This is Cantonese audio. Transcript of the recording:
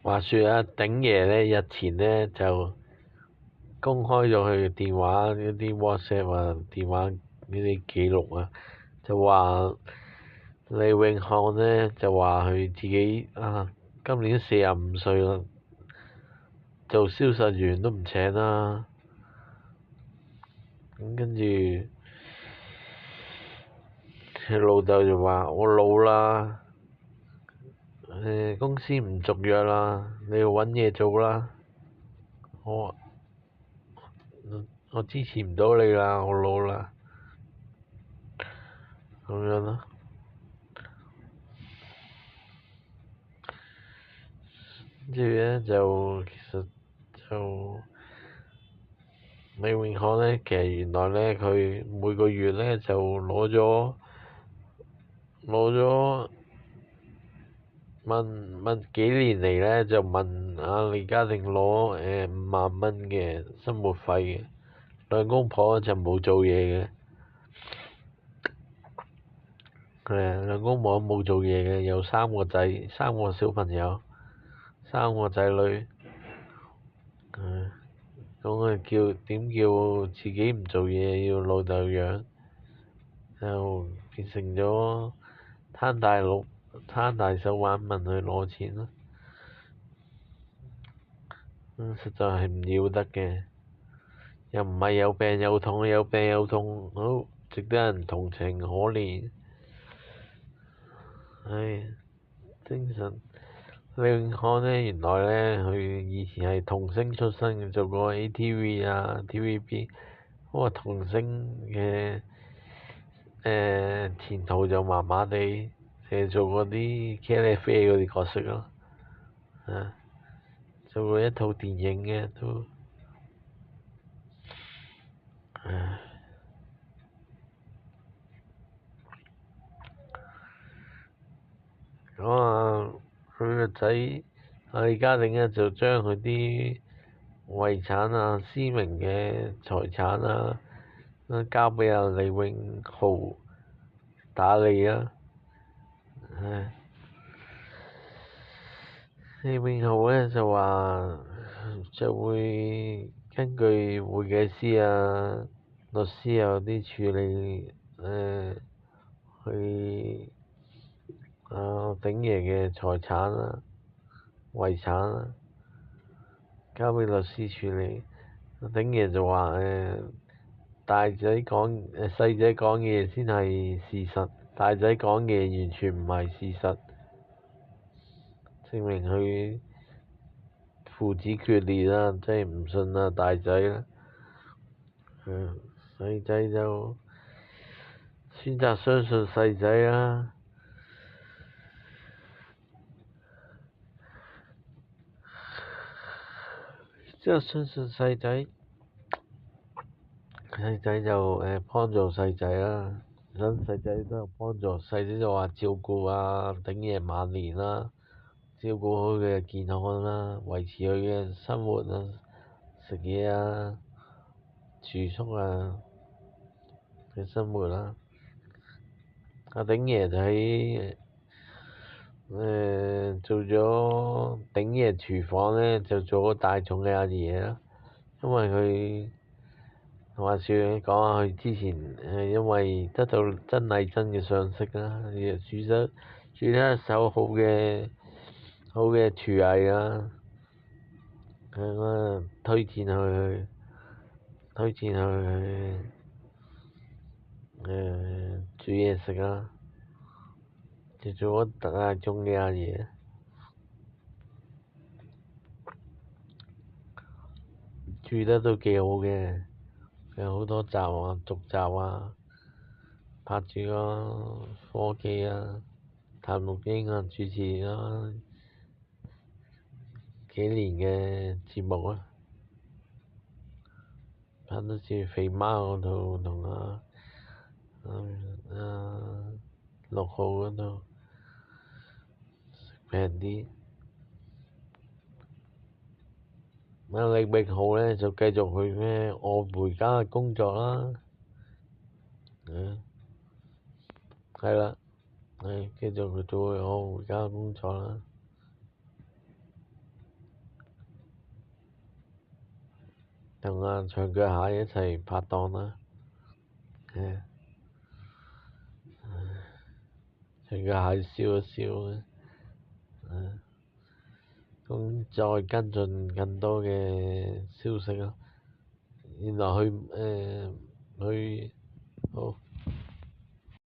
話說啊，鼎爺呢日前呢就公開咗佢嘅電話嗰啲 WhatsApp 啊、電話呢啲記錄啊，就話李永漢呢就話佢自己今年45歲啦，做銷售員都唔請啦，咁跟住佢老豆就話我老啦，公司唔續約啦，你要揾嘢做啦，我支持唔到你啦，我老啦，咁樣咯。跟住咧其實就李永漢咧，其實原來咧佢每個月咧就攞咗問幾年嚟咧就問李家定攞5萬蚊嘅生活費嘅，兩公婆就冇做嘢嘅，兩公婆冇做嘢嘅，有3個仔，3個小朋友，3個仔女，咁點叫自己唔做嘢要老豆養，就變成咗攤大手玩問佢攞錢咯，實在係唔要得嘅，又唔係有病有痛，有病有痛，好值得人同情可憐，唉，精神。李永漢呢，原來呢，佢以前係童星出身嘅，做過 ATV 啊、TVB，不過童星嘅前途就麻麻地，淨係做過啲茄喱啡嗰啲角色咯，做過一套電影嘅都，咁佢個仔李家鼎呢，就將佢啲遺產啊、私明嘅財產啊，交俾李永浩打理啊。李永浩呢就話就會根據會計師啊、律師啊啲處理去鼎爺嘅財產啊、遺產啊，交俾律師處理。鼎爺就話細仔講嘢先係事實，大仔講嘢完全唔係事實，證明佢父子決裂啦，即係唔信大仔啦。細仔就選擇相信細仔啦。之後相信細仔就幫助細仔啦，咁細仔都有幫助，細仔就話照顧鼎爺晚年啦，照顧好佢嘅健康啦，維持佢嘅生活啊、食嘢啊、住宿啊嘅生活啦。鼎爺就喺做咗鼎爺廚房呢，就做咗大眾嘅阿爺啦，因為佢話説講下佢之前因為得到曾麗珍嘅賞識啦，煮得一手好嘅廚藝啦，推薦佢煮嘢食啦，就做咗大眾嘅阿爺，煮得都幾好嘅，有好多集續集拍住個伙計譚玉英主持幾年嘅節目啦，拍得似肥媽嗰套同6號嗰套食平啲。李榮浩呢，就繼續去愛回家嘅工作啦，係啦，繼續去做愛回家嘅工作啦。同阿長腳蟹一齊拍檔啦，長腳蟹笑一笑，咁再跟進更多嘅消息咯。原來佢好。